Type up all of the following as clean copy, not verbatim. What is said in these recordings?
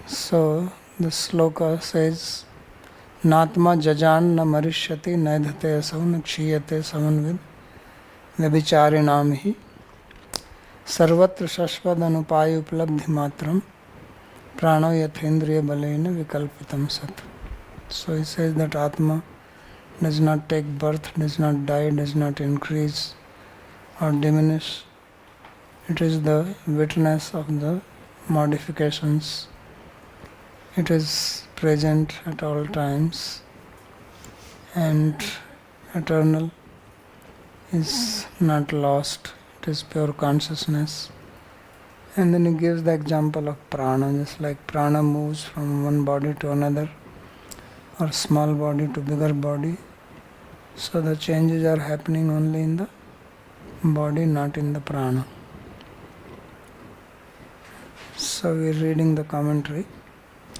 So the sloka says, Natma jajan na marishyati naidhate asau na kshiyate samanvid vyabhicharinam hi sarvatra shashvad anupayu upalabdhi matram prano yathendriya balena vikalpitam sat. So he says that Atma does not take birth, does not die, does not increase or diminish. It is the witness of the modifications. It is present at all times and eternal, is not lost. It is pure consciousness. And then he gives the example of prana, just like prana moves from one body to another or small body to bigger body. So the changes are happening only in the body, not in the prana. So we are reading the commentary.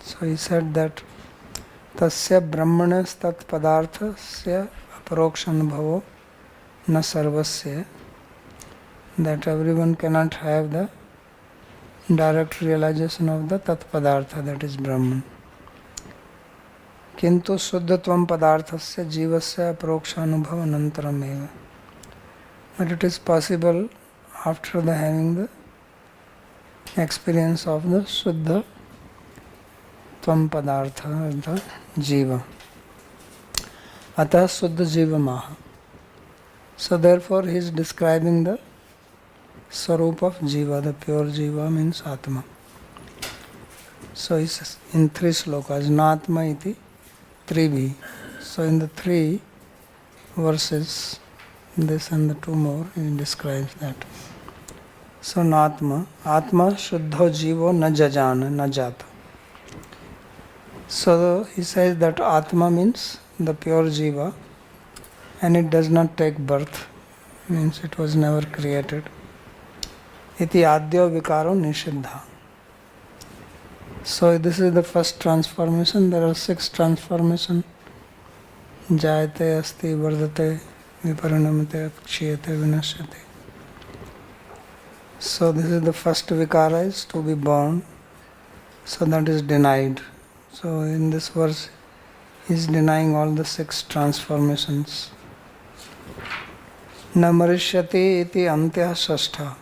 So he said that Tasya brahmanas tat padarthasya aparokshanubhavo na sarvasya, that everyone cannot have the direct realization of the tat padartha, that is Brahman. Kintu suddhatvam padarthasya jivasya aparokshanubhava anantaram eva. But it is possible after the having the experience of the Suddha Tvam Padartha, the Jiva. Atah Suddha Jiva Maha. So therefore he is describing the Sarup of Jiva, the pure Jiva means Atma. So he says in 3 slokas, Natma iti Tribhi. So in the 3 verses, this and the 2 more, he describes that. So Natma, Atma Shuddho Jivo na jajana, na jata. So he says that Atma means the pure Jiva and it does not take birth, means it was never created. Iti adyo vikaro nishiddha. So this is the first transformation. There are 6 transformations. Jayate, asti, vardhate, viparinamate, kshiyate, vinashyate. So this is the first vikara, is to be born. So that is denied. So in this verse he is denying all the 6 transformations. Na marishyati iti antya sashtha.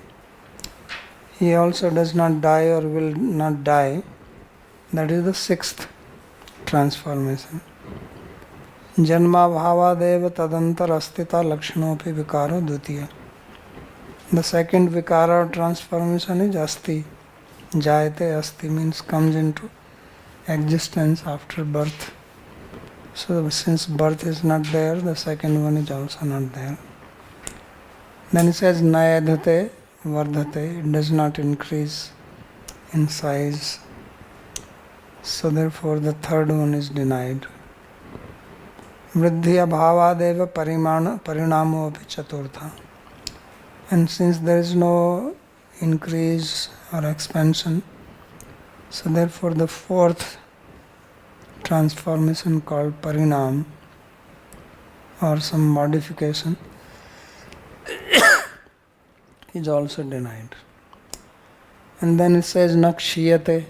He also does not die or will not die. That is the 6th transformation. Janma bhavadeva tadantar astita lakshanopi vikaro dutiya. The 2nd vikara transformation is asti. Jayate asti means comes into existence after birth. So since birth is not there, the 2nd one is also not there. Then it says nayadhate vardhate, it does not increase in size. So therefore the 3rd one is denied. Vriddhi abhavadeva parinamo api chaturtha. And since there is no increase or expansion, so therefore the 4th transformation called parinam or some modification is also denied. And then it says nakshiyate,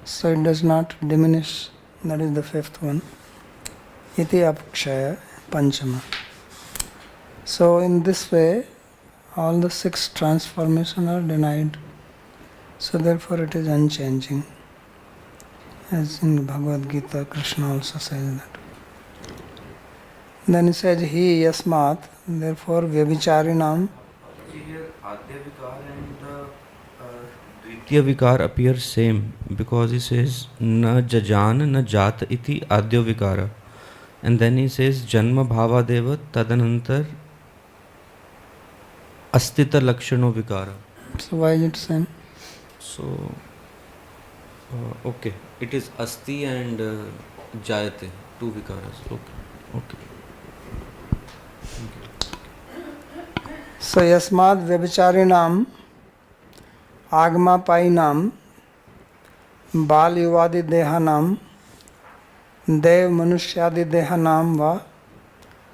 so it does not diminish, that is the 5th one. Iti apakshaya panchama. So in this way all the 6 transformations are denied. So therefore it is unchanging. As in Bhagavad Gita, Krishna also says that. Then he says, He yasmat, therefore vyabhicharinam. Here Adya Vikar and the Dvitiya Vikar appear same, because he says na jajan na jat iti Adya Vikara. And then he says Janma Bhava Deva Tadanantar Astita Lakshano Vikara. So why is it same? So, okay. It is Asti and Jayate, 2 Vikaras. Okay. So yasmad vyabhicharinam agma painam bal yuvadi dehanam dev manushyadi dehanam va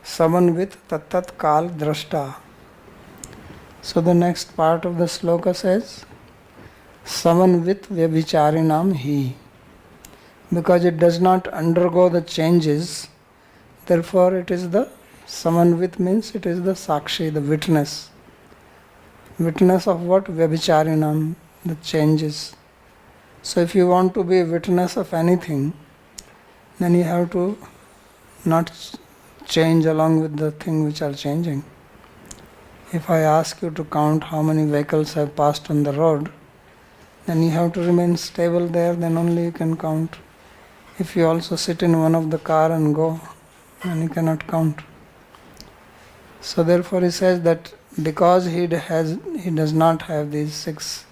samanvit tattat kal drashta. So the next part of the sloka says Samanvit Vyabhicharinam He. Because it does not undergo the changes, therefore it is the Samanvit means it is the Sakshi, the witness. Witness of what? Vyabhicharinam, the changes. So if you want to be a witness of anything, then you have to not change along with the thing which are changing. If I ask you to count how many vehicles have passed on the road, then you have to remain stable there, then only you can count. If you also sit in one of the car and go, then you cannot count. So therefore he says that because he does not have these 6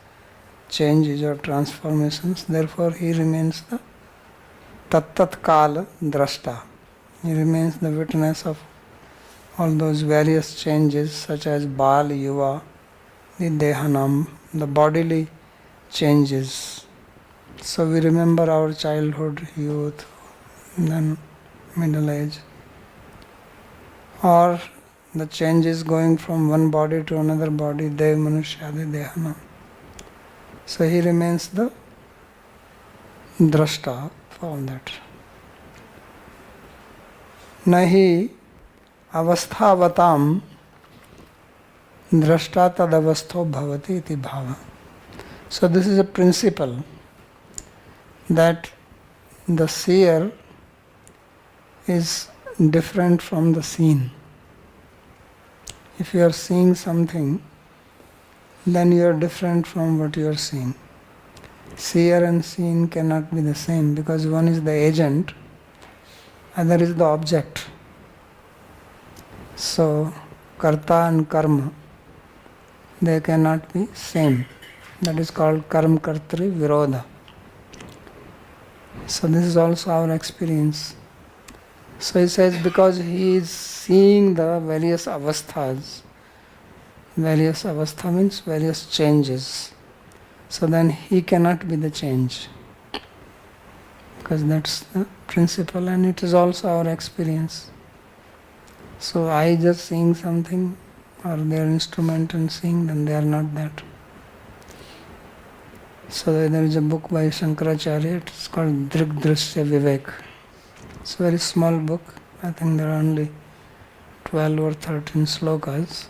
changes or transformations, therefore he remains the Tat Kala Drashta. He remains the witness of all those various changes such as Bal, Yuva, the Dehanam, the bodily changes. So we remember our childhood, youth, then middle age. Or the changes going from one body to another body, Dev, Manushya, Dehanam. So he remains the Drashta for all that. Nahi avasthavatam drashta tadavastho bhavati iti bhava. So this is a principle that the seer is different from the seen. If you are seeing something, then you are different from what you are seeing. Seer and seen cannot be the same because one is the agent, other is the object. So, karta and karma, they cannot be same. That is called karma kartri virodha. So this is also our experience. So he says because he is seeing the various avasthas. Various avastha means various changes. So then he cannot be the change. Because that's the principle and it is also our experience. So I just seeing something or their instrument and seeing, then they are not that. So there is a book by Shankaracharya, it is called Drik Drishya Vivek. It's a very small book, I think there are only 12 or 13 slokas.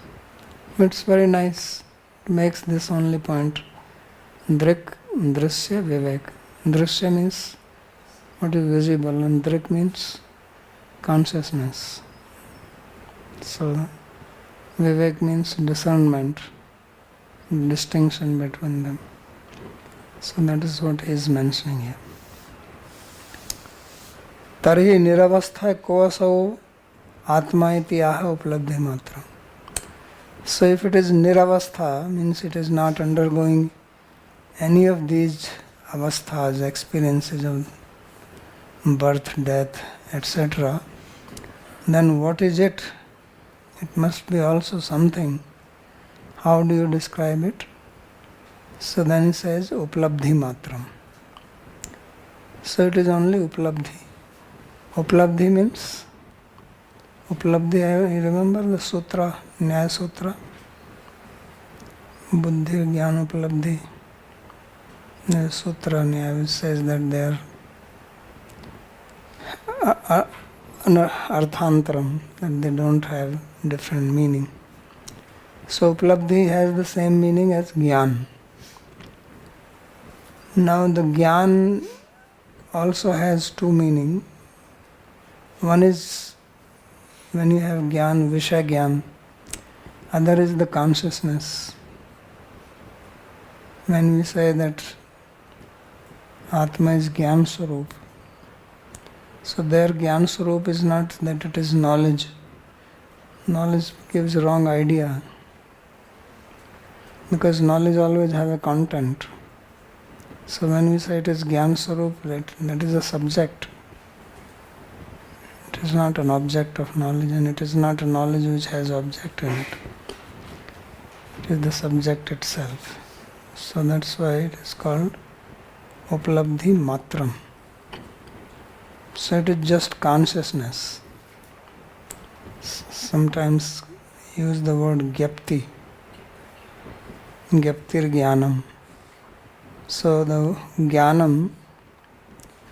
But it's very nice, it makes this only point. Drik Drishya Vivek. Drishya means what is visible and Drik means consciousness. So Vivek means discernment, distinction between them. So that is what he is mentioning here. Tarhi niravastha koasau atma iti aha uplabdhi matra. So if it is niravastha, means it is not undergoing any of these avasthas, experiences of birth, death, etc., then what is it? It must be also something. How do you describe it? So then he says uplabdhi matram. So it is only uplabdhi. Uplabdhi means, uplabdhi, you remember the sutra, Nyaya Sutra? Buddhi, Jnana, Uplabdhi. The sutra, Nyaya, which says that they are arthantaram, that they don't have different meaning. So uplabdhi has the same meaning as Jnana. Now the Jnana also has 2 meanings. One is when you have Jnana, Visha Jnana. Other is the consciousness. When we say that Atma is Jnana Swarup, so their Jnana Swarup is not that it is knowledge. Knowledge gives wrong idea. Because knowledge always have a content. So when we say it is Jnana Swarup, that is a subject. It is not an object of knowledge, and it is not a knowledge which has object in it. It is the subject itself. So that's why it is called Uplabdhi Matram. So it is just consciousness. Sometimes use the word Gyapti. Gyaptir Jnanam. So the Jnanam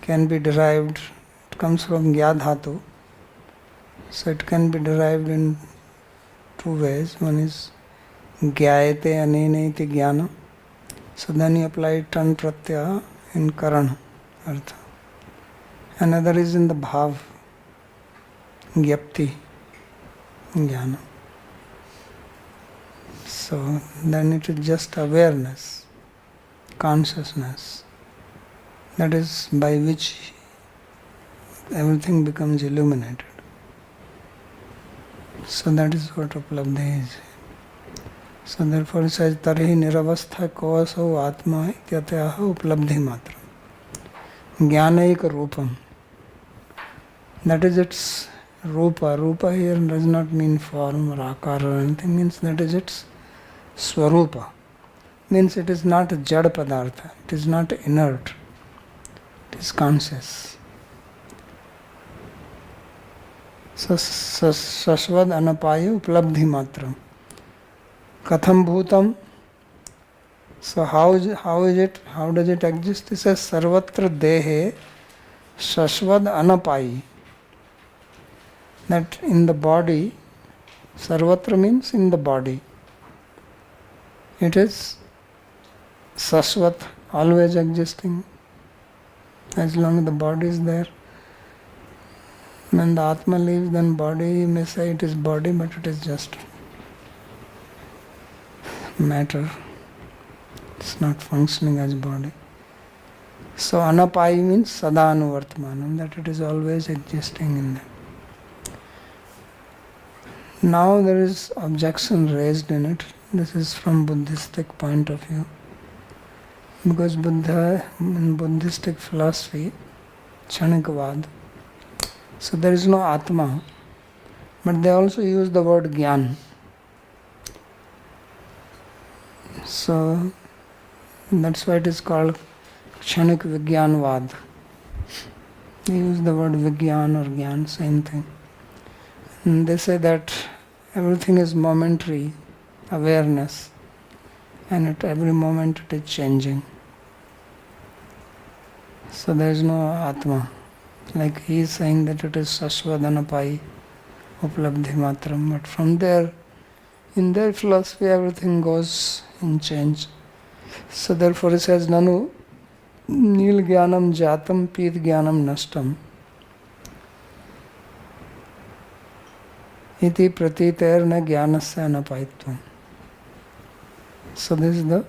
can be derived, it comes from Gya Dhatu. So it can be derived in two ways. One is Gyayate Anena iti Jnana. So then you apply Tan Pratyaya in Karana Artha. Another is in the Bhav, Gyapti Jnana. So then it is just awareness, consciousness, that is by which everything becomes illuminated. So that is what Uplabdhi is. So therefore it says, Tarhi niravastha koasau atma ityatyaha uplabdhi matra. Jnanaika rupam. That is its rupa. Rupa here does not mean form or akar or anything, means that is its swarupa. Means it is not a jad padartha, it is not inert, it is conscious. Sasvad anapaya uplabdhi matram. Katham bhutam. So how is it? How does it exist? It says sarvatra dehe sasvad anapayi. That in the body, sarvatra means in the body. It is sasvat, always existing. As long as the body is there. When the Atma leaves, then body, you may say it is body, but it is just matter. It's not functioning as body. So anapayi means sadhanuvartmanam, that it is always existing in them. Now there is objection raised in it. This is from Buddhistic point of view. Because Buddha, in Buddhistic philosophy, Kshanikavad, so there is no Atma, but they also use the word Gyan. So that's why it is called Kshanik Vigyanvad. They use the word Vigyan or Gyan, same thing. And they say that everything is momentary awareness, and at every moment it is changing. So there is no Atma. Like he is saying that it is Sasvadanapai, Uplabdhi Matram. But from there, in their philosophy, everything goes in change. So therefore he says, Nanu Nil Jnanam Jatam Pit Jnanam Nashtam Iti Pratiterna Jnanasya Anapaitvam. So this is the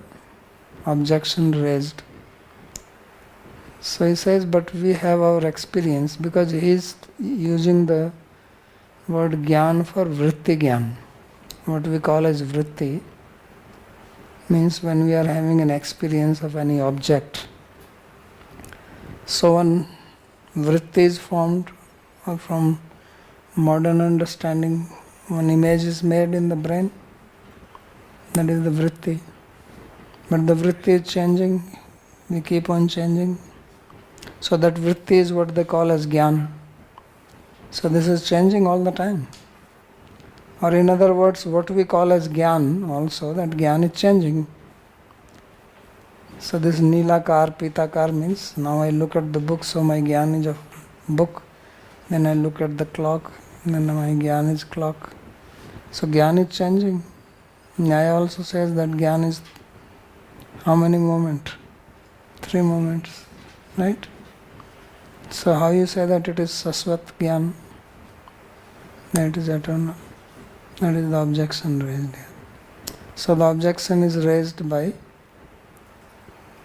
objection raised. So he says, but we have our experience, because he is using the word Jnana for Vritti Jnana. What we call as Vritti means when we are having an experience of any object. So one Vritti is formed, or from modern understanding, one image is made in the brain, that is the Vritti. But the Vritti is changing, we keep on changing. So that Vritti is what they call as Jnana. So this is changing all the time. Or in other words, what we call as Jnana also, that Jnana is changing. So this Nilakar, Pitakar means, now I look at the book, so my Jnana is a book. Then I look at the clock, then my Jnana is clock. So Jnana is changing. Nyaya also says that Jnana is how many moments? 3 moments, right? So how you say that it is Sasvat Jnana? That is eternal. That is the objection raised here. So the objection is raised by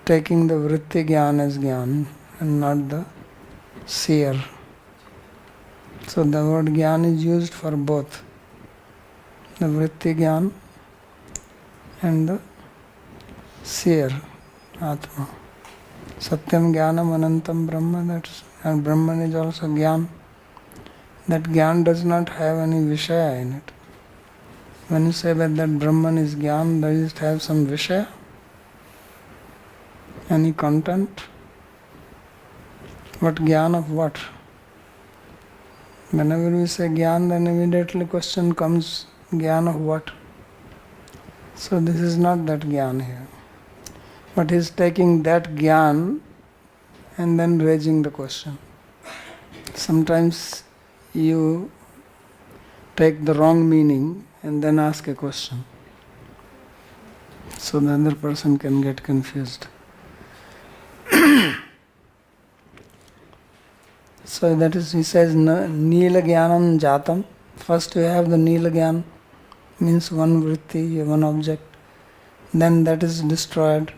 taking the Vritti Jnana as Jnana and not the seer. So the word Jnana is used for both the Vritti Jnana and the seer, Atma. Satyam Jnanam Anantam Brahma, that's, and Brahman is also Jnana. That Jnana does not have any Vishaya in it. When you say that Brahman is Jnana, does it have some Vishaya? Any content? What Jnana of what? Whenever we say Jnana, then immediately question comes, Jnana of what? So this is not that Jnana here. But he is taking that gyan and then raising the question. Sometimes you take the wrong meaning and then ask a question, so the other person can get confused. So that is, he says, Nila Gyanam Jatam. First you have the Nila Gyan, means one vritti, one object. Then that is destroyed.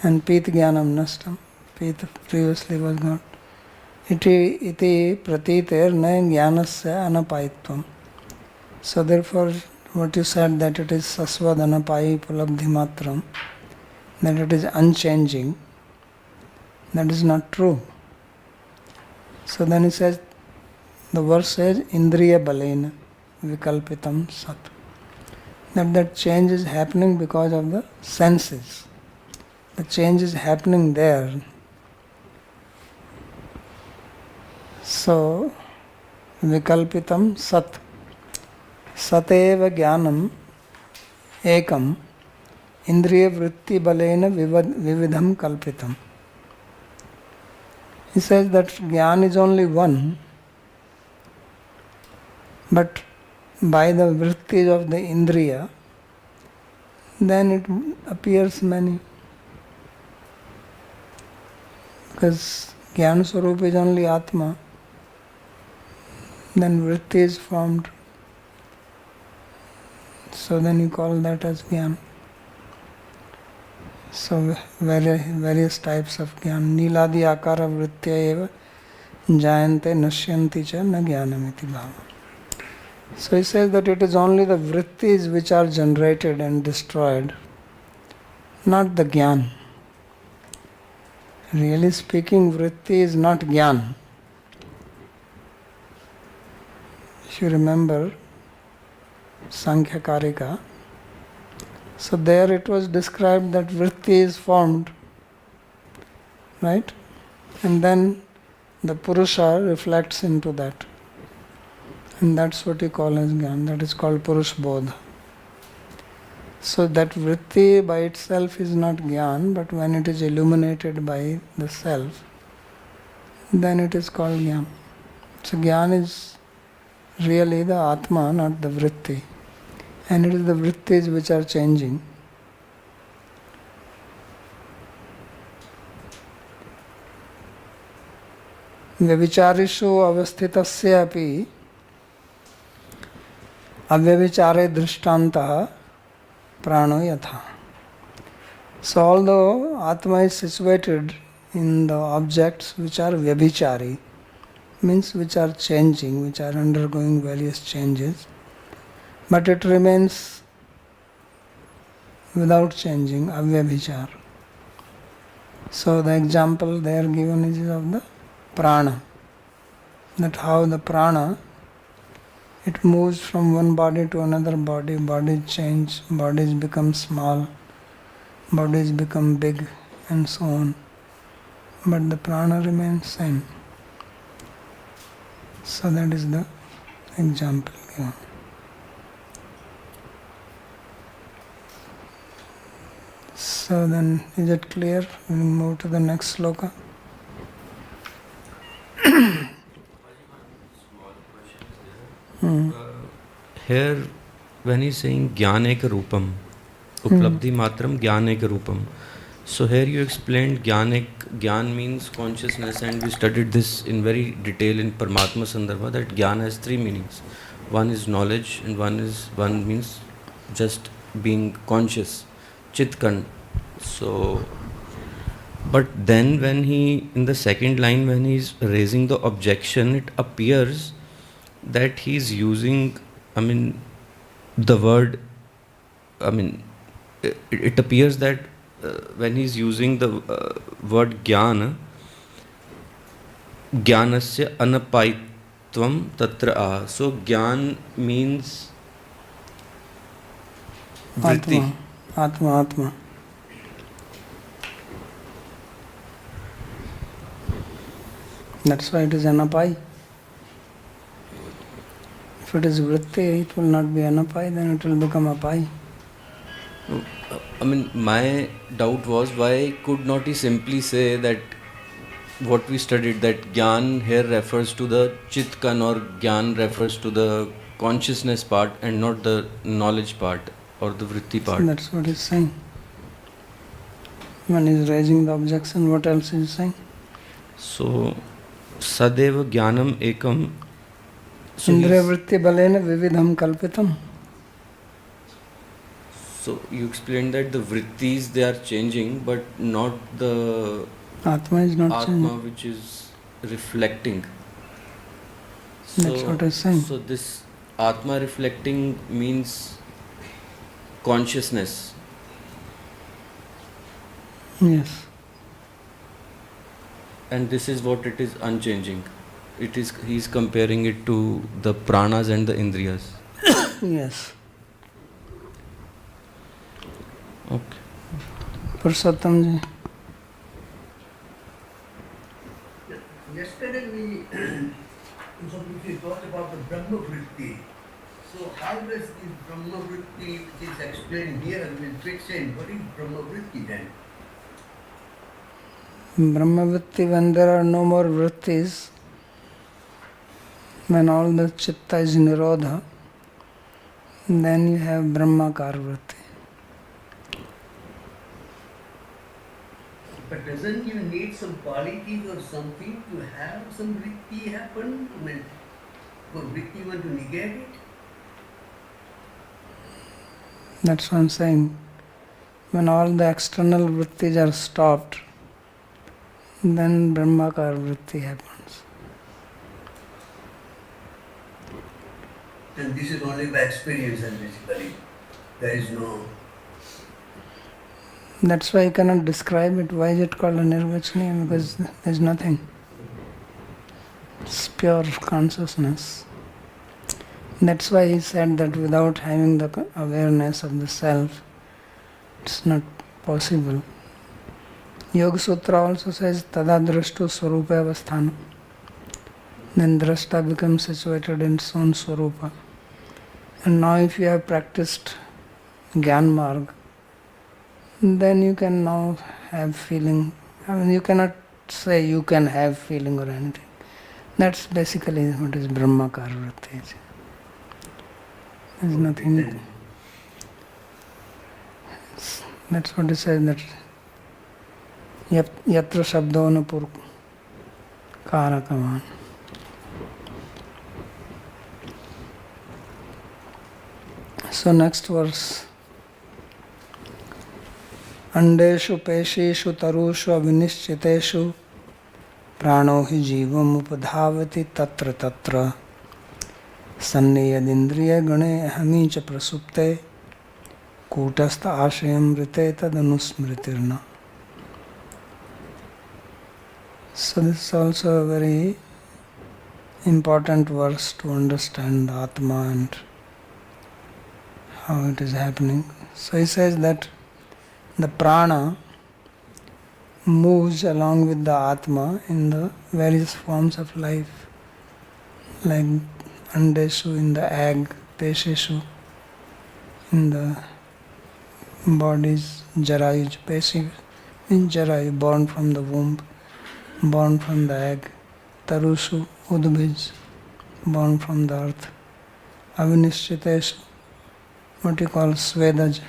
And Pita Gyanam Nashtam. Pita previously was not. Iti pratiter na jnanasya anapayitvam. So therefore, what you said that it is sasvad anapayi pulabdhi matram, that it is unchanging, that is not true. So then he says, the verse says, Indriya balena vikalpitam sat. That change is happening because of the senses. The change is happening there. So, vikalpitam sat. Sateva jnanam ekam indriya vritti balena vividham kalpitam. He says that jnana is only one, but by the vrittis of the indriya, then it appears many. Because jnana swarup is only Atma, then vritti is formed. So then you call that as jnana. So various types of jnana. Niladi akara vrittya eva jayante nashyanti cha na jnanamiti bhava. So he says that it is only the vrittis which are generated and destroyed, not the jnana. Really speaking, vritti is not jnana. If you remember Sankhya Karika, so there it was described that vritti is formed, right? And then the Purusha reflects into that. And that's what you call as jnana. That is called Purush Bodha. So that vritti by itself is not jnana, but when it is illuminated by the self, then it is called jnana. So jnana is really the Atma, not the vritti. And it is the vrittis which are changing. Vyavicharishu avasthitasya api avyavichare drishtantah prano yatha. So although Atma is situated in the objects which are vyabhichari, means which are changing, which are undergoing various changes, but it remains without changing, avyabhichar. So the example there given is of the prana, that how the prana, it moves from one body to another body, bodies change, bodies become small, bodies become big, and so on. But the prana remains same. So that is the example given. So then, is it clear? We move to the next sloka. Here, when he's saying jnaneka rupam, uplabdhi matram jnaneka rupam. So here you explained jnana means consciousness, and we studied this in very detail in Paramatma Sandarbha, that jnana has three meanings. One is knowledge, and one means just being conscious, chitkan. So, but then when in the second line, when he's raising the objection, it appears that he's using, the word, it appears that when he's using the word jnana, jnanasya anapayitvam tatra ah. So jnana means vritti. Atma. That's why it is anapai. If it is vritti, it will not be anapai, then it will become apai. I mean, my doubt was why could not he simply say that what we studied, that Gyan here refers to the Chitkan, or Gyan refers to the consciousness part and not the knowledge part or the Vritti part. So that's what he's saying. When he's raising the objection, what else is he saying? So, Sadeva Gyanam Ekam. So Indriya vritti balena vividham kalpitam. So you explained that the vrittis, they are changing, but not the Atma is not Atma changing. which is reflecting. That's what he's saying. So this Atma reflecting means consciousness. Yes. And this is what it is unchanging. It is, he is comparing it to the pranas and the indriyas. Yes. Okay. Purushottam ji. Yesterday we talked about the Brahma Vritti. So how does this Brahma Vritti, which is explained here with fiction, what is Brahma Vritti then? Brahma vritti, when there are no more vrittis, when all the chitta is nirodha, then you have Brahmakar vritti. But doesn't you need some qualities or something to have some vritti happen? I mean, for vritti want to negate it? That's what I'm saying. When all the external vrittis are stopped, then Brahmakar vritti happens. And this is only by experience, and basically there is no. That's why you cannot describe it. Why is it called a nirvachaniya? Because there's nothing. It's pure consciousness. That's why he said that without having the awareness of the self, it's not possible. Yoga Sutra also says tada drashtu swarupa avasthana. Then drashta becomes situated in its own swarupa. And now if you have practiced Gyan Marg, then you can now have feeling. I mean, you cannot say you can have feeling or anything. That's basically what is Brahmakar vritti. There's nothing. That's what it says, that yatra shabdona pur karakavan. So next verse. अंडेषु पेशीषु तरुषु अविनिश्चितेषु प्राणो हि जीवम् उपधावति तत्र तत्र सन्नियदिन्द्रिय गणे अहमी च प्रसुप्ते कूटस्थ आशयं मृते तदनुस्मृतिर्न. So this is also a very important verse to understand Atma and how it is happening. So he says that the prana moves along with the Atma in the various forms of life, like andeshu in the egg, peshishu in the bodies, jarayuj, peshi in jarayu, born from the womb, born from the egg, tarushu, udbij, born from the earth, avinishchiteshu, what you call svedaj,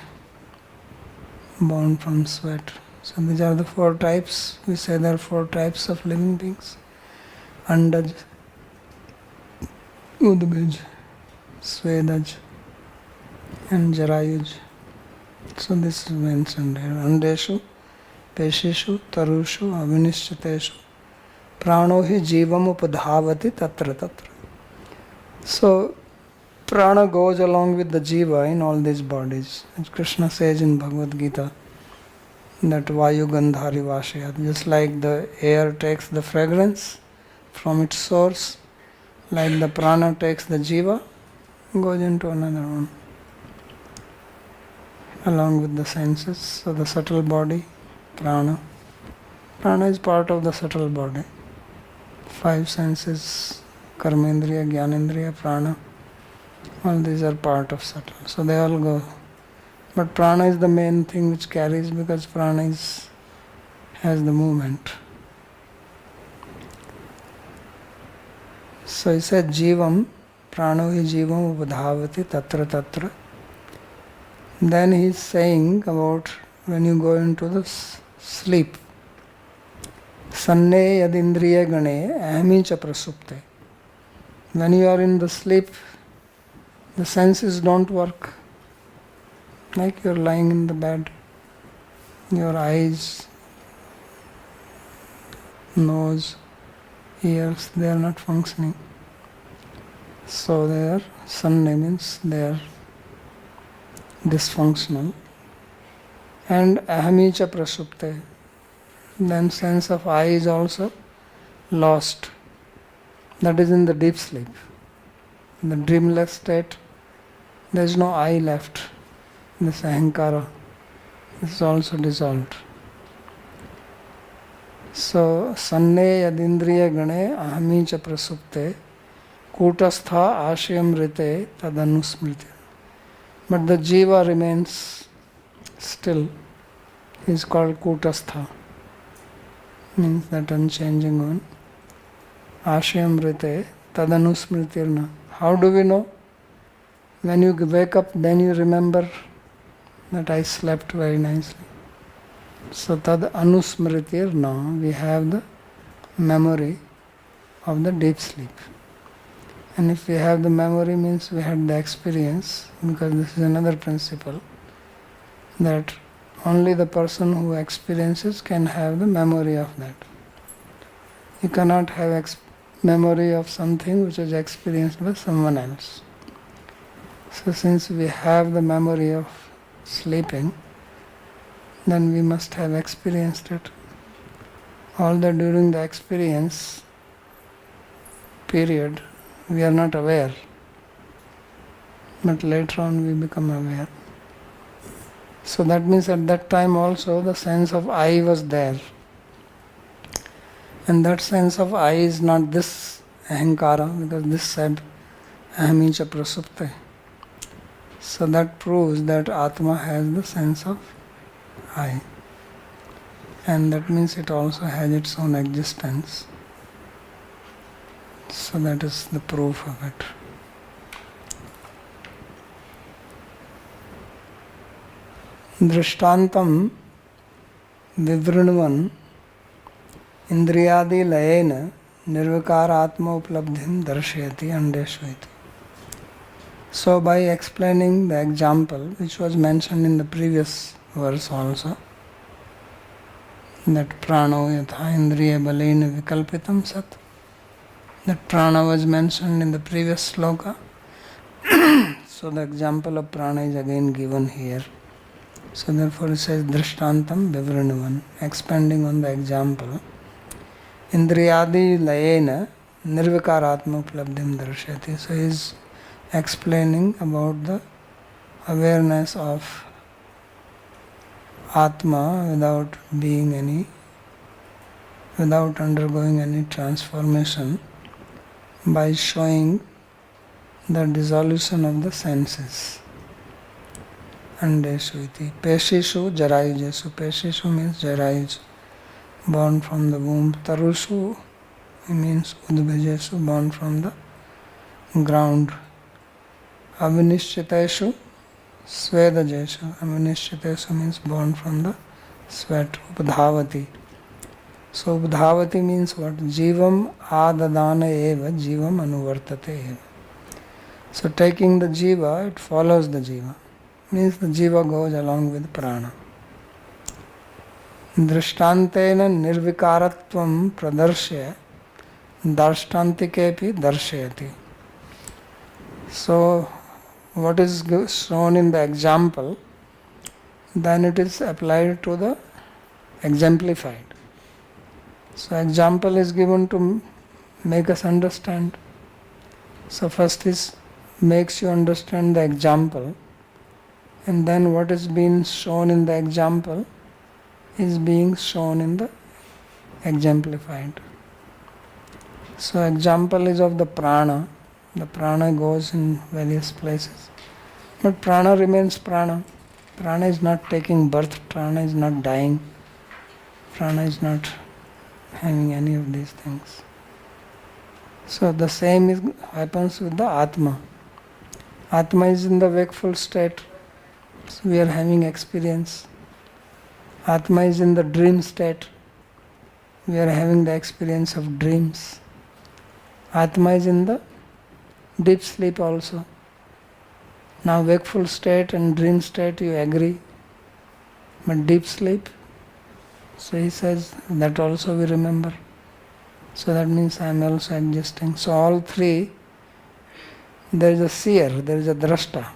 born from sweat. So these are the four types. We say there are four types of living beings: Andaj, Udbij, Svedaj, and Jarayuj. So this is mentioned here. Andeshu, Peshishu, Tarushu, Avinishchateshu, Prano hi Jivam upadhavati tatra tatra. So prana goes along with the jiva in all these bodies. As Krishna says in Bhagavad Gita, that Vayu Gandhari Vashayat, just like the air takes the fragrance from its source, like the prana takes the jiva, goes into another one, along with the senses. So the subtle body, prana. Prana is part of the subtle body. Five senses, karmendriya, jnanendriya, prana. All these are part of subtle. So they all go But prana is the main thing which carries, because prana has the movement. So he said Jivam, prano hi jivam updhavati tatra tatra. Then he is saying about when you go into the sleep. Sanne yadindriya gane ahami cha prasupte. When you are in the sleep, the senses don't work. Like you are lying in the bed, your eyes, nose, ears, they are not functioning. So they are, sanne means they are dysfunctional. And ahami cha prasupte. Then sense of I is also lost. That is in the deep sleep. In the dreamless state, there is no I left. This ahankara is also dissolved. So, sanne yadindriya gane ahami cha prasupte kutastha ashayam rite tadanusmriti. But the jiva remains still. He is called kutastha. Means that unchanging one. Ashayam rite tadanusmritirna. How do we know? When you wake up, then you remember that I slept very nicely. So tad anusmritirna, we have the memory of the deep sleep. And if we have the memory, means we had the experience, because this is another principle, that only the person who experiences can have the memory of that. You cannot have memory of something which is experienced by someone else. So since we have the memory of sleeping, then we must have experienced it. Although during the experience period, we are not aware, but later on we become aware. So that means at that time also the sense of I was there. And that sense of I is not this ahankara, because this said ahami cha prasupte. So that proves that Atma has the sense of I. And that means it also has its own existence. So that is the proof of it. Drishtantam vivrinvan indriyadi layena nirvikara atma uplabdhim darshayati andeshvati. So by explaining the example which was mentioned in the previous verse also, that prano yatha indriya balena vikalpitam sat, that prana was mentioned in the previous sloka. So the example of prana is again given here. So therefore it says drishtantam vivrinvan, expanding on the example. Indriyadi layena nirvikaratma uplabdhim darshati. So he is explaining about the awareness of Atma without undergoing any transformation, by showing the dissolution of the senses. Andeshu iti. Peshishu jarayujesu. Peshishu means jarayuj, born from the womb. Tarushu means udbhajeshu, born from the ground. Avinishchiteshu svedajeshu. Avinishchiteshu means born from the sweat. Updhavati. So updhavati means what? Jivam adadana eva jivam anuvartate eva. So taking the jiva, it follows the jiva. Means the jiva goes along with prana. Drishtantena nirvikaratvam pradarshya darshantikepi darshayati. So what is shown in the example, then it is applied to the exemplified. So example is given to make us understand. So first is makes you understand the example, and then what is being shown in the example is being shown in the exemplified. So example is of the prana. The prana goes in various places, but prana remains prana. Prana is not taking birth, prana is not dying, prana is not having any of these things. So the same happens with the Atma. Atma is in the wakeful state, so we are having experience. Atma is in the dream state, we are having the experience of dreams. Atma is in the deep sleep also. Now wakeful state and dream state you agree, but deep sleep, so he says that also we remember. So that means I am also adjusting. So all three, there is a seer, there is a drashta.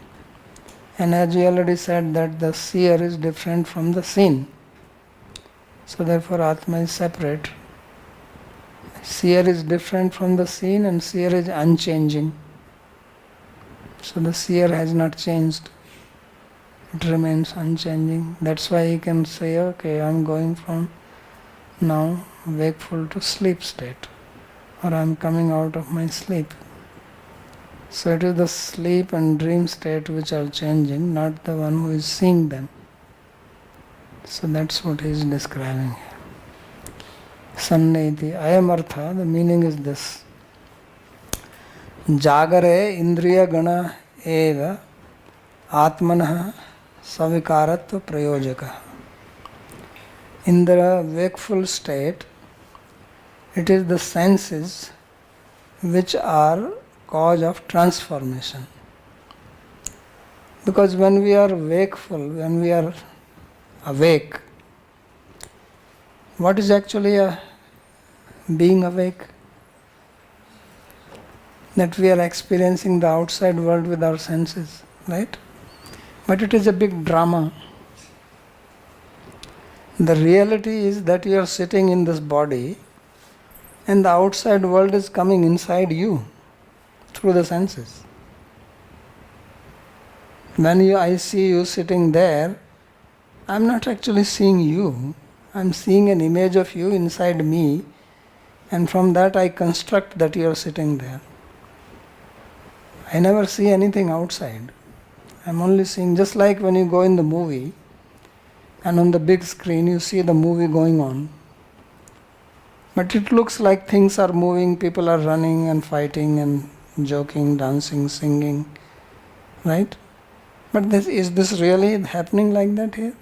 And as we already said that the seer is different from the seen. So therefore Atma is separate. Seer is different from the seen and seer is unchanging. So the seer has not changed. It remains unchanging. That's why he can say, okay, I am going from now wakeful to sleep state, or I am coming out of my sleep. So it is the sleep and dream state which are changing, not the one who is seeing them. So that's what he is describing here. Sanneti ayamartha, the meaning is this. Jagare indriya gana eva atmanah savikaratva prayojaka. In the wakeful state, it is the senses which are cause of transformation. Because when we are wakeful, when we are awake, what is actually being awake? That we are experiencing the outside world with our senses, right? But it is a big drama. The reality is that you are sitting in this body and the outside world is coming inside you through the senses. When I see you sitting there, I am not actually seeing you. I am seeing an image of you inside me, and from that I construct that you are sitting there. I never see anything outside. I am only seeing, just like when you go in the movie, and on the big screen you see the movie going on. But it looks like things are moving, people are running and fighting and joking, dancing, singing, right? But is this really happening like that here?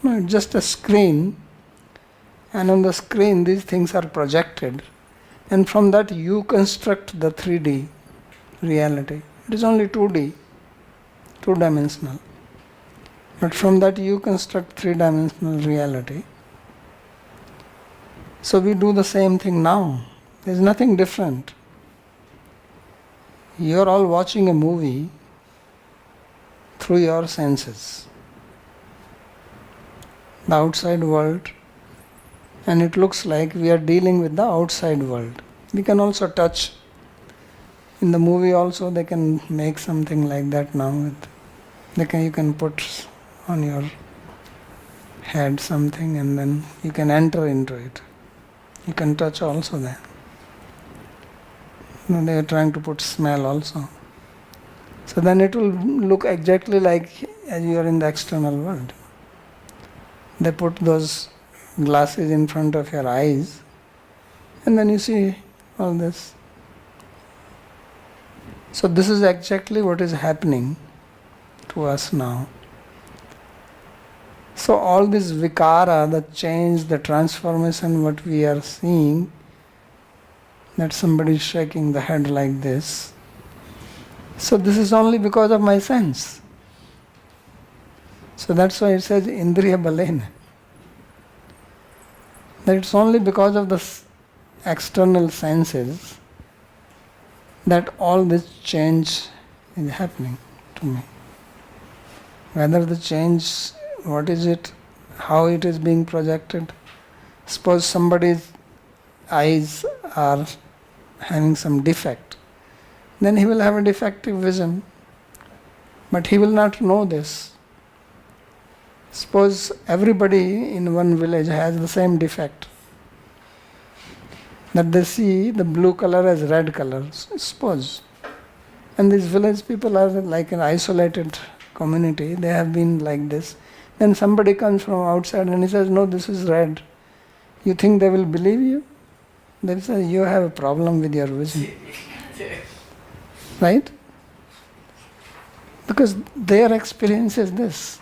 No, it's just a screen, and on the screen these things are projected, and from that you construct the 3D reality. It is only 2D, two-dimensional. But from that you construct three-dimensional reality. So we do the same thing now. There is nothing different. You are all watching a movie through your senses. The outside world, and it looks like we are dealing with the outside world. We can also touch. In the movie also they can make something like that now. You can put on your head something and then you can enter into it. You can touch also there. They are trying to put smell also. So then it will look exactly like as you are in the external world. They put those glasses in front of your eyes and then you see all this. So this is exactly what is happening to us now. So all this vikara, the change, the transformation, what we are seeing, that somebody is shaking the head like this. So this is only because of my sense. So that's why it says indriya balena. That it's only because of the external senses that all this change is happening to me. Whether the change, what is it, how it is being projected. Suppose somebody's eyes are having some defect, then he will have a defective vision, but he will not know this. Suppose everybody in one village has the same defect, that they see the blue color as red color, suppose. And these village people are like an isolated community, they have been like this. Then somebody comes from outside and he says, no, this is red. You think they will believe you? They say, you have a problem with your vision. Right? Because their experience is this.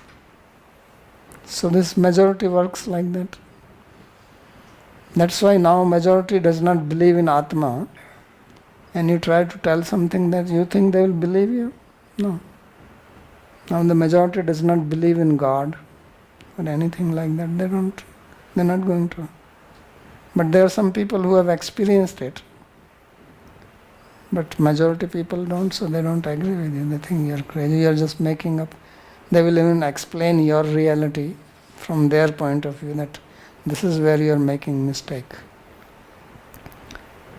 So this majority works like that. That's why now majority does not believe in Atma, and you try to tell something that you think they will believe you. No. Now the majority does not believe in God or anything like that. They're not going to. But there are some people who have experienced it. But majority people don't, so they don't agree with you. They think you're crazy, you're just making up. They will even explain your reality from their point of view, that this is where you're making mistake.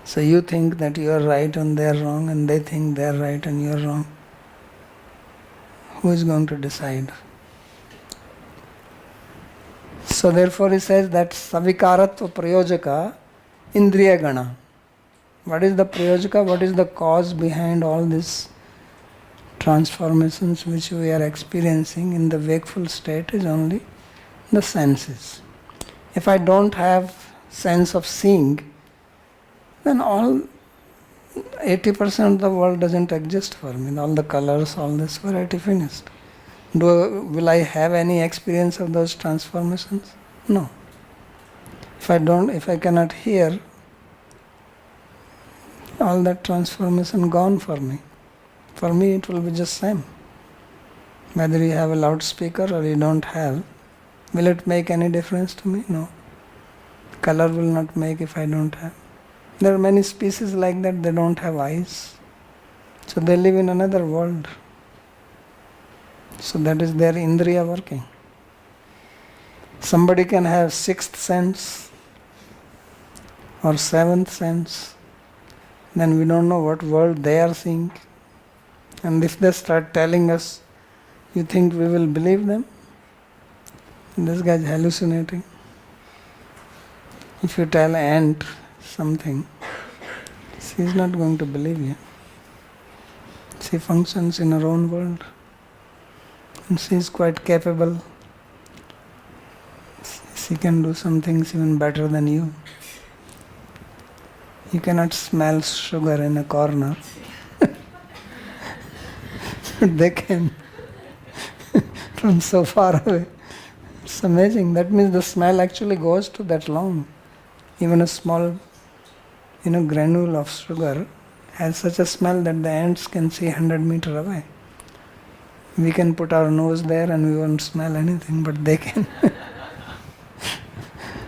So you think that you're right and they're wrong, and they think they're right and you're wrong. Who is going to decide? So therefore he says that savikaratva prayojaka indriya gana. What is the prayojaka? What is the cause behind all these transformations which we are experiencing in the wakeful state is only the senses. If I don't have sense of seeing, then all 80% of the world doesn't exist for me. All the colors, all this, were already finished. Will I have any experience of those transformations? No. If I cannot hear, all that transformation gone for me. For me it will be just same. Whether you have a loudspeaker or you don't have, will it make any difference to me? No. Color will not make if I don't have. There are many species like that, they don't have eyes. So they live in another world. So that is their indriya working. Somebody can have sixth sense or seventh sense. Then we don't know what world they are seeing. And if they start telling us, you think we will believe them? This guy is hallucinating. If you tell ant something, she is not going to believe you. She functions in her own world. And she is quite capable. She can do some things even better than you. You cannot smell sugar in a corner. They can from so far away. It's amazing. That means the smell actually goes to that long. Even a small, granule of sugar has such a smell that the ants can see 100 meters away. We can put our nose there and we won't smell anything, but they can.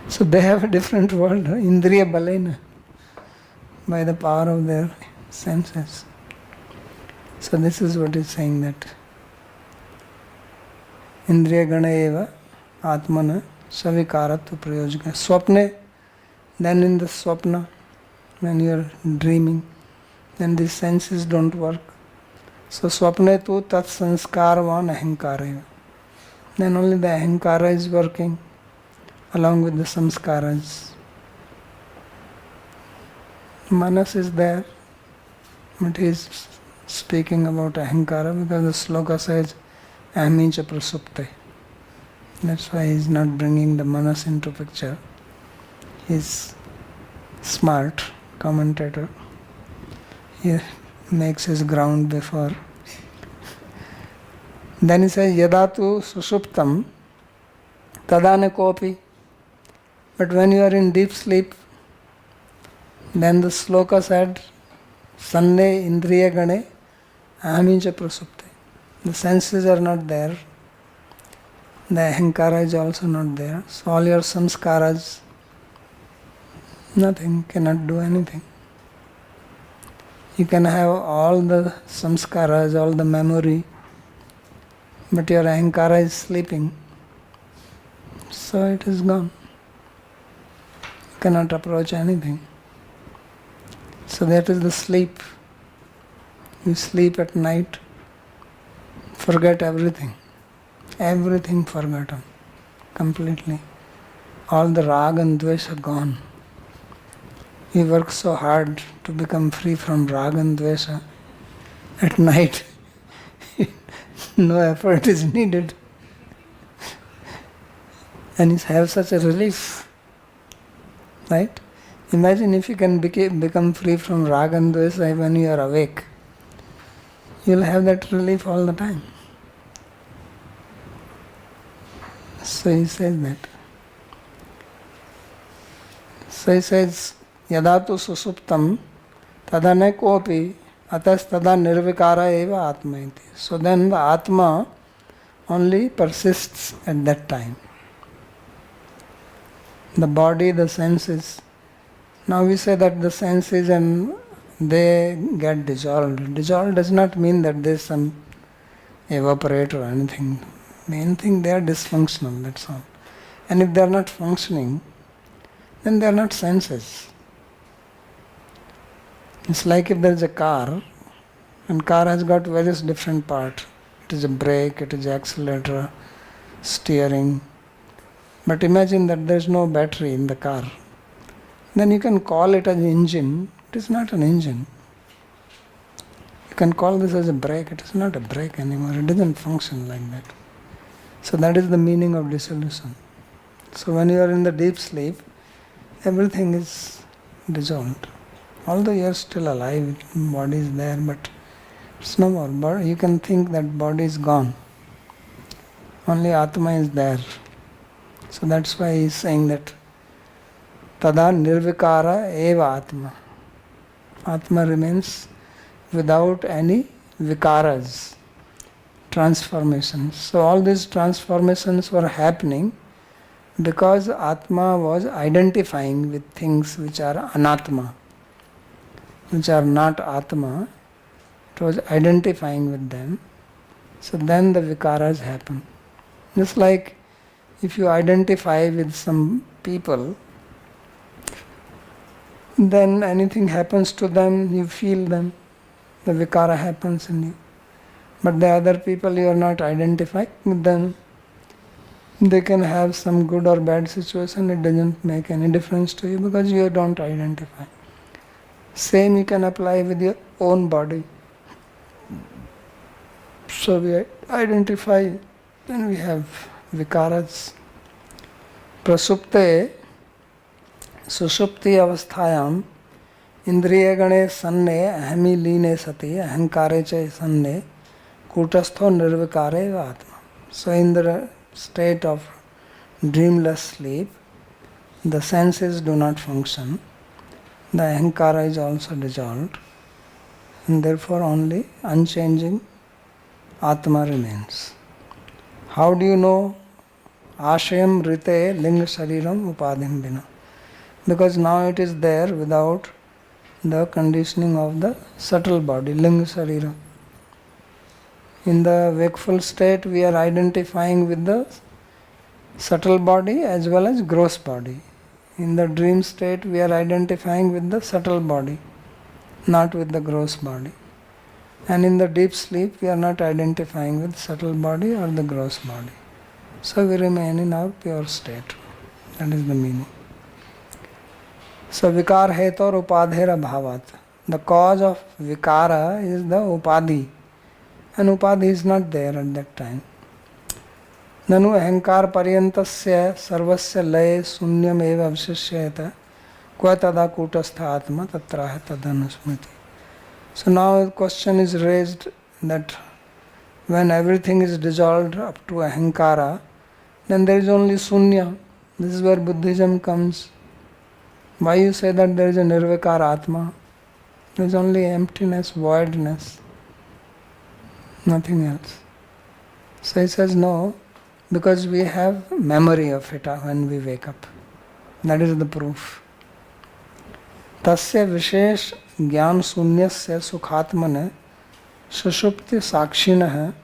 So they have a different world, Indriya Balena, by the power of their senses. So this is what is saying, that Indriya Gana eva Atmana Savikaratva Prayojaka. Swapne, then in the swapna, when you are dreaming, then these senses don't work. So swapne tu tat sanskarvan ahankara. Then only the ahankara is working along with the samskaras. Manas is there, but he is speaking about ahankara because the sloka says ahmincha prasupte. That's why he is not bringing the manas into picture. He is smart commentator. He makes his ground before. Then he says yadatu susuptam tadane kopi. But when you are in deep sleep, then the sloka said sanne indriya gane ahamincha prasupte. The senses are not there. The ahankara is also not there. So all your samskaras, nothing, cannot do anything. You can have all the samskaras, all the memory, but your ahankara is sleeping. So it is gone. You cannot approach anything. So that is the sleep. You sleep at night, forget everything. Everything forgotten, completely. All the raga and dvesha gone. You work so hard to become free from raga and dvesha. At night, No effort is needed. And you have such a relief. Right? Imagine if you can become free from raga and dvesa when you are awake. You will have that relief all the time. So he says that. So he says, Yada tu susuptam tadane kopi atas tada nirvikara eva atma iti. So then the atma only persists at that time. The body, the senses. Now we say that the senses and they get dissolved. Dissolved does not mean that there is some evaporate or anything. Main thing, they are dysfunctional, that's all. And if they are not functioning, then they are not senses. It's like if there is a car, and car has got various different parts. It is a brake, it is accelerator, steering. But imagine that there is no battery in the car. Then you can call it an engine. It is not an engine. You can call this as a brake. It is not a brake anymore. It doesn't function like that. So that is the meaning of dissolution. So when you are in the deep sleep, everything is dissolved. Although you are still alive, body is there, but it's no more. You can think that body is gone. Only Atma is there. So that's why he is saying that Tada nirvikara eva Atma. Atma remains without any vikaras, transformations. So all these transformations were happening because Atma was identifying with things which are anatma, which are not Atma. It was identifying with them. So then the vikaras happen. Just like if you identify with some people, then anything happens to them, you feel them. The vikara happens in you. But the other people, you are not identifying with them. They can have some good or bad situation, it doesn't make any difference to you because you don't identify. Same you can apply with your own body. So we identify, then we have vikaras. Prasupte सुषुप्ति अवस्थायाम इंद्रिय गणे सन्ने अहमी लीने सति अहंकारे च सन्ने कूटस्थो निर्विकारे व आत्मा. So in the state of dreamless sleep, the senses do not function, the ahankara is also dissolved, and therefore only unchanging Atma remains. How do you know? Ashayam rite linga shariram upadhim bina. Because now it is there without the conditioning of the subtle body, linga sharira. In the wakeful state, we are identifying with the subtle body as well as gross body. In the dream state, we are identifying with the subtle body, not with the gross body. And in the deep sleep, we are not identifying with subtle body or the gross body. So we remain in our pure state. That is the meaning. So vikar hetor upadhera bhavat. The cause of vikara is the upadhi. And upadhi is not there at that time. Nanu ahankar paryantasya sarvasya laye sunyam eva avshishyata kva tada kutastha atma tatraha tadanusmriti. So now the question is raised that when everything is dissolved up to ahankara, then there is only sunya. This is where Buddhism comes. Why you say that there is a nirvikara Atma? There is only emptiness, voidness, nothing else. So he says no, because we have memory of it when we wake up. That is the proof. Tasya vishesh jnana sunyasya sukhatmane sushupti sakshinah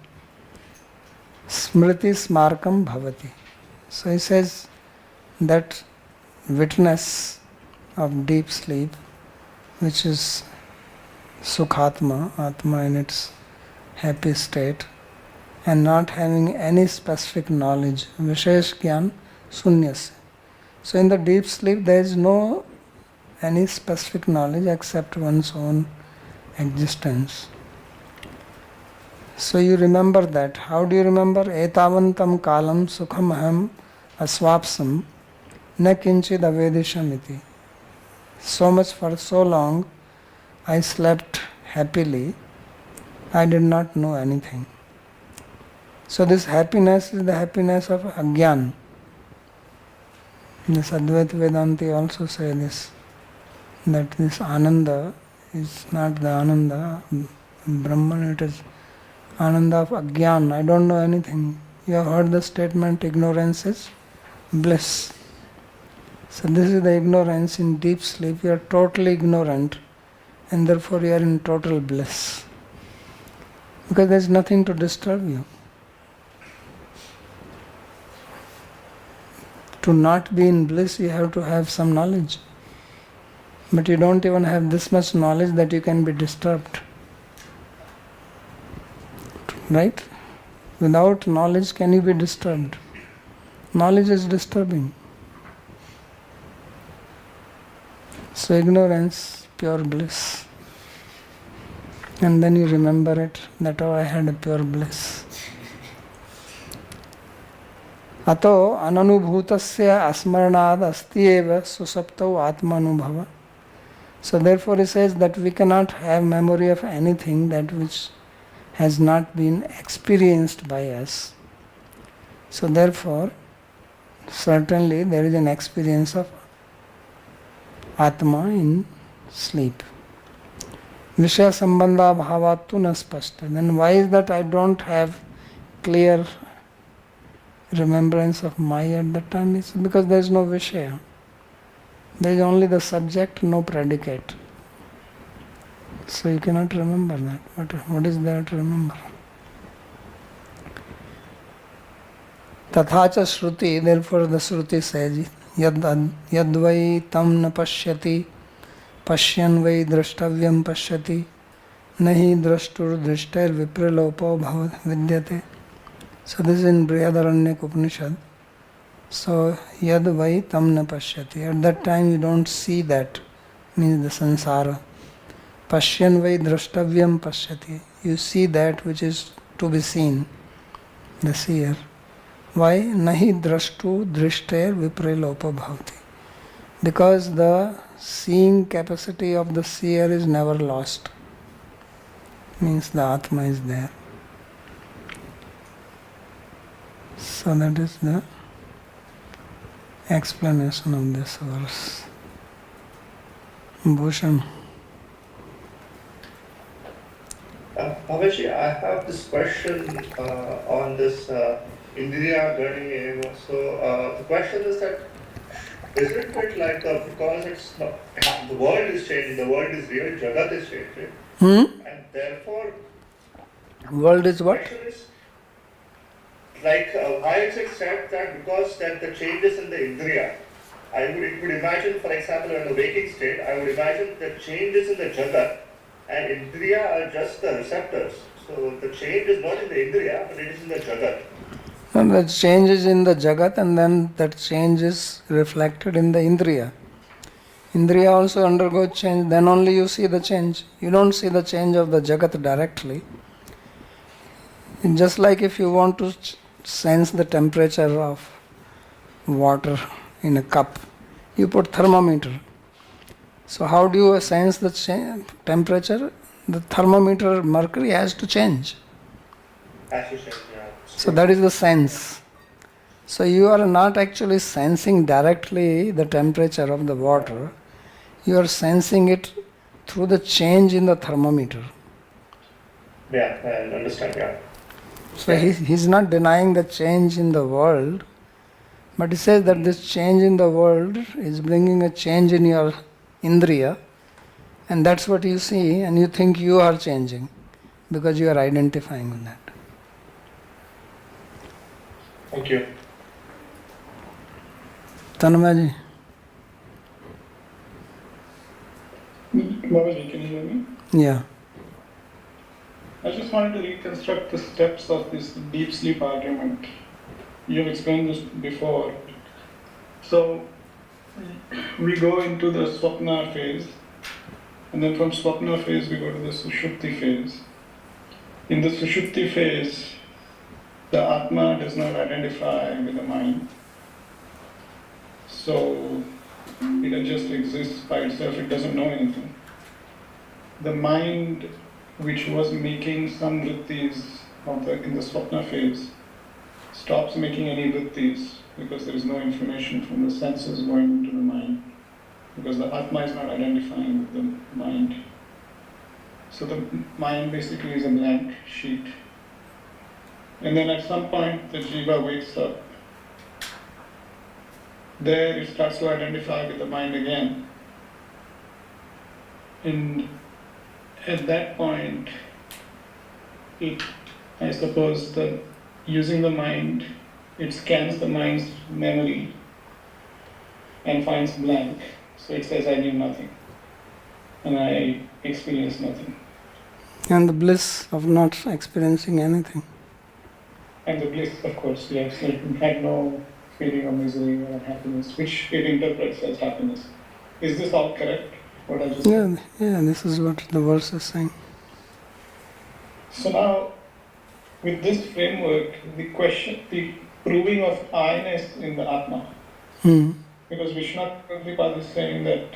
smriti smarkam bhavati. So he says that witness of deep sleep, which is Sukhatma, Atma in its happy state, and not having any specific knowledge, Vishesh Gyan Sunyasya. So in the deep sleep there is no any specific knowledge except one's own existence. So you remember that. How do you remember? Etavantam kalam sukham aham aswapsam na kinchid avedishamiti. So much for so long I slept happily, I did not know anything. So this happiness is the happiness of Agyan. This Advaita Vedanti also say this, that this Ananda is not the Ananda, Brahman, it is Ananda of Agyan. I don't know anything. You have heard the statement, ignorance is bliss. So this is the ignorance. In deep sleep you are totally ignorant and therefore you are in total bliss. Because there is nothing to disturb you. To not be in bliss you have to have some knowledge. But you don't even have this much knowledge that you can be disturbed. Right? Without knowledge can you be disturbed? Knowledge is disturbing. So ignorance, pure bliss. And then you remember it, that I had a pure bliss. Ato ananubhutasya asmaranad astyeva susaptau atmanubhava. So therefore he says that we cannot have memory of anything that which has not been experienced by us. So therefore, certainly there is an experience of Atma in sleep. Vishaya sambandha bhavatu na spashta. Then why is that I don't have clear remembrance of Maya at that time? It's because there is no Vishaya. There is only the subject, no predicate. So you cannot remember that. What is there to remember? Tathacha Shruti, therefore the Shruti says, Yadvai tam na pashyati, pashyan vai drashtavyam pashyati, nahi drashtur drishtair vipralopo bhavat vidyate. So this is in Brihadaranyaka Upanishad. So Yadvai tam na pashyati. At that time you don't see that, means the samsara. Pashyan vai drashtavyam pashyati. You see that which is to be seen, the seer. Why? Nahi drashtu drishtair vipralopa bhavati. Because the seeing capacity of the seer is never lost. Means the Atma is there. So that is the explanation of this verse. Bhushan. Babaji, I have this question on this Indriya Gani. So the question is that, isn't it like because it's not, the world is changing, the world is real, Jagat is changing, and therefore World is what? the question is like why is it said that because that the changes in the Indriya, it would imagine, for example, in the waking state, I would imagine the changes in the Jagat and Indriya are just the receptors. So the change is not in the Indriya, but it is in the Jagat. And the change is in the Jagat and then that change is reflected in the Indriya. Indriya also undergoes change, then only you see the change. You don't see the change of the Jagat directly. Just like if you want to sense the temperature of water in a cup, you put thermometer. So how do you sense the temperature? The thermometer mercury has to change. So that is the sense. So you are not actually sensing directly the temperature of the water. You are sensing it through the change in the thermometer. Yeah, I understand, yeah. So he's not denying the change in the world, but he says that this change in the world is bringing a change in your Indriya, and that's what you see, and you think you are changing because you are identifying with that. Thank you. Tanmaji. Babaji, can you hear me? Yeah. I just wanted to reconstruct the steps of this deep sleep argument. You have explained this before. So, we go into the Swapna phase, and then from Swapna phase we go to the Sushupti phase. In the Sushupti phase, the Atma does not identify with the mind. So it just exists by itself, it doesn't know anything. The mind, which was making some vrittis in the Swapna phase, stops making any vrittis because there is no information from the senses going into the mind, because the Atma is not identifying with the mind. So the mind basically is a blank sheet. And then at some point the Jiva wakes up. There it starts to identify with the mind again. And at that point, I suppose that using the mind, it scans the mind's memory and finds blank. So it says, I knew nothing. And I experienced nothing. And the bliss of not experiencing anything. And the bliss, of course, yes. It had no feeling of misery or happiness, which it interprets as happiness. Is this all correct? What I just said? Yeah, this is what the verse is saying. So now, with this framework, the proving of I-ness in the Atma, because Vishwanath Prabhupada is saying that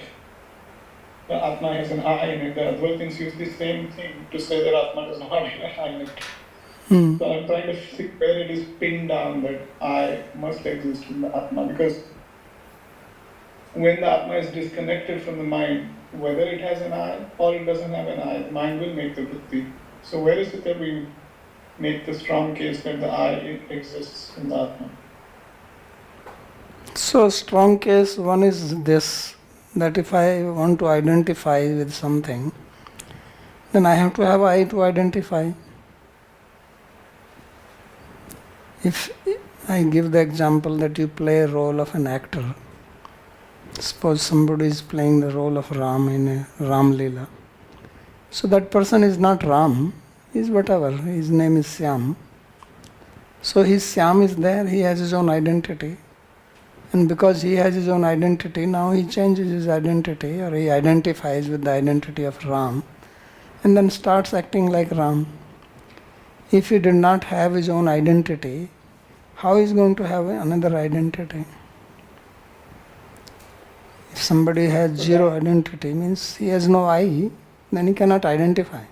the Atma has an I in it, the Advaitins use the same thing to say that Atma does not have an I in it. So I'm trying to see where it is pinned down that I must exist in the Atma, because when the Atma is disconnected from the mind, whether it has an I or it doesn't have an I, the mind will make the vritti. So where is it that we make the strong case that the I exists in the Atma? So strong case one is this, that if I want to identify with something, then I have to have I to identify. If I give the example that you play a role of an actor, suppose somebody is playing the role of Ram in a Ram Leela. So that person is not Ram, he is whatever, his name is Syam. So his Syam is there, he has his own identity. And because he has his own identity, now he changes his identity, or he identifies with the identity of Ram and then starts acting like Ram. If he did not have his own identity, how is he going to have another identity? If somebody has zero identity, means he has no I, then he cannot identify.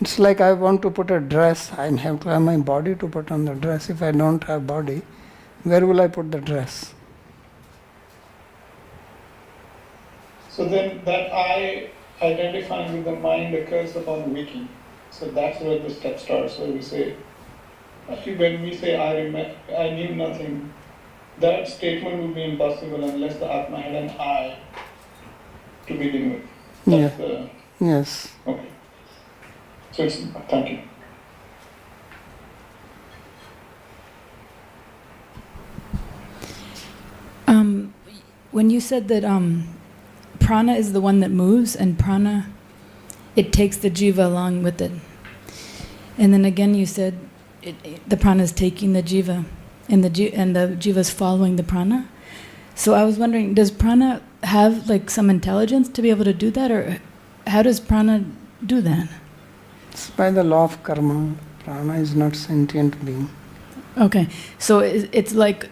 It's like I want to put a dress, I have to have my body to put on the dress. If I don't have body, where will I put the dress? So then that I identifying with the mind occurs upon waking. So that's where the step starts, where we say, when we say I knew nothing, that statement would be impossible unless the Atma had an I to begin with. That's Yes. Okay. So it's, thank you. When you said that prana is the one that moves, and prana, it takes the jiva along with it. And then again you said the prana is taking the jiva, and the jiva is following the prana. So I was wondering, does prana have like some intelligence to be able to do that, or how does prana do that? It's by the law of karma. Prana is not sentient being. Okay, so it's like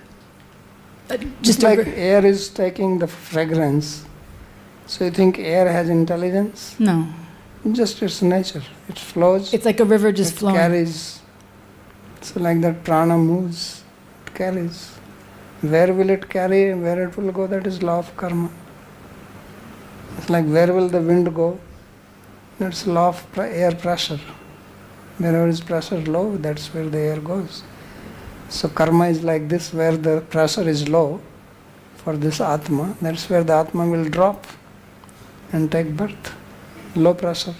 just like air is taking the fragrance. So you think air has intelligence? No. Just its nature. It flows. It's like a river just flowing. It carries. So like that prana moves, it carries. Where will it carry, where it will go, that is law of karma. It's like where will the wind go? That's law of air pressure. Wherever is pressure low, that's where the air goes. So karma is like this, where the pressure is low for this Atma, that's where the Atma will drop and take birth. Low pressure.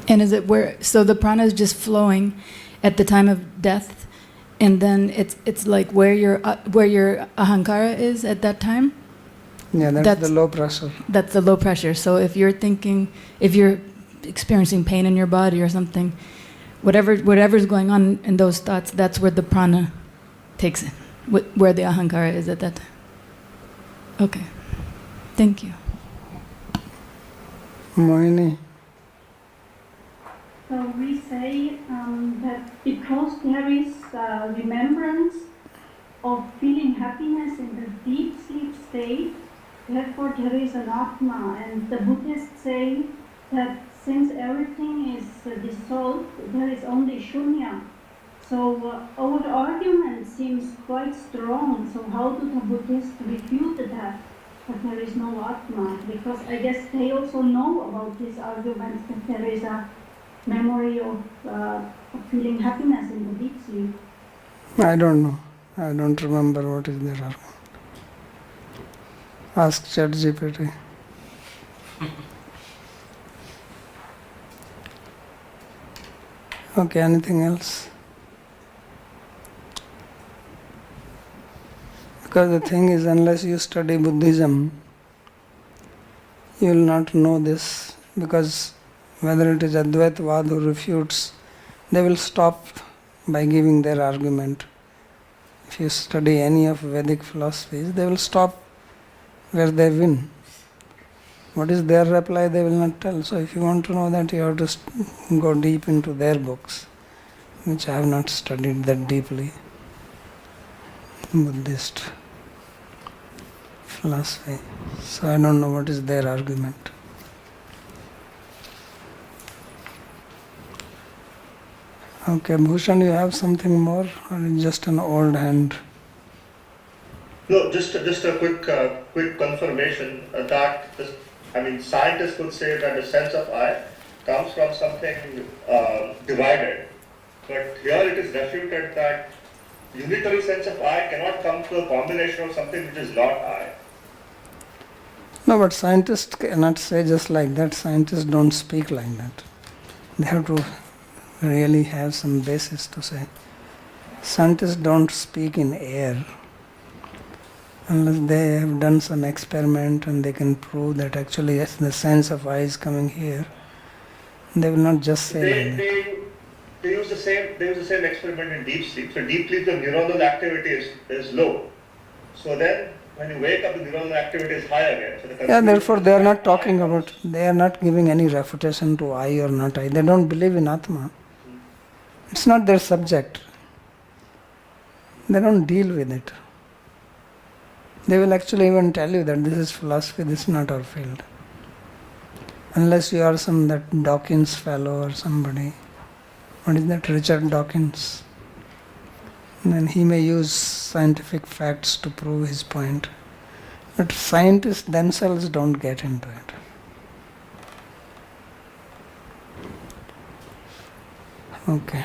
And is it where, so the prana is just flowing at the time of death, and then it's like where your ahankara is at that time? Yeah, that's the low pressure. That's the low pressure. So if you're experiencing pain in your body or something, whatever's going on in those thoughts, that's where the prana takes it, where the ahankara is at that time. Okay, thank you. Mohini. So we say that because there is remembrance of feeling happiness in the deep sleep state, therefore there is an Atma. And the Buddhists say that since everything is dissolved, there is only Shunya. So our argument seems quite strong. So how do the Buddhists refute that there is no Atma? Because I guess they also know about this argument that there is a memory of feeling happiness in the deep sleep. I don't know. I don't remember what is their argument. Ask ChatGPT. Okay, anything else? Because the thing is, unless you study Buddhism, you will not know this, because whether it is Advaitavad who refutes, they will stop by giving their argument. If you study any of Vedic philosophies, they will stop where they win. What is their reply, they will not tell. So if you want to know that, you have to go deep into their books, which I have not studied that deeply. Buddhist philosophy. So I don't know what is their argument. Okay, Bhushan, you have something more, or is just an old hand? No, just a quick confirmation that scientists would say that the sense of I comes from something divided, but here it is refuted that unitary sense of I cannot come to a combination of something which is not I. No, but scientists cannot say just like that. Scientists don't speak like that. They have to really have some basis to say. Scientists don't speak in air unless they have done some experiment and they can prove that actually yes, the sense of I is coming here. They will not just say like that. They use the same experiment in deep sleep. So deep sleep, the neuronal activity is low. So then when you wake up, the neuronal activity is high again. So therefore they are not talking about, they are not giving any refutation to I or not I. They don't believe in Atma. It's not their subject. They don't deal with it. They will actually even tell you that this is philosophy, this is not our field. Unless you are that Dawkins fellow or somebody. What is that, Richard Dawkins? Then he may use scientific facts to prove his point. But scientists themselves don't get into it. Okay.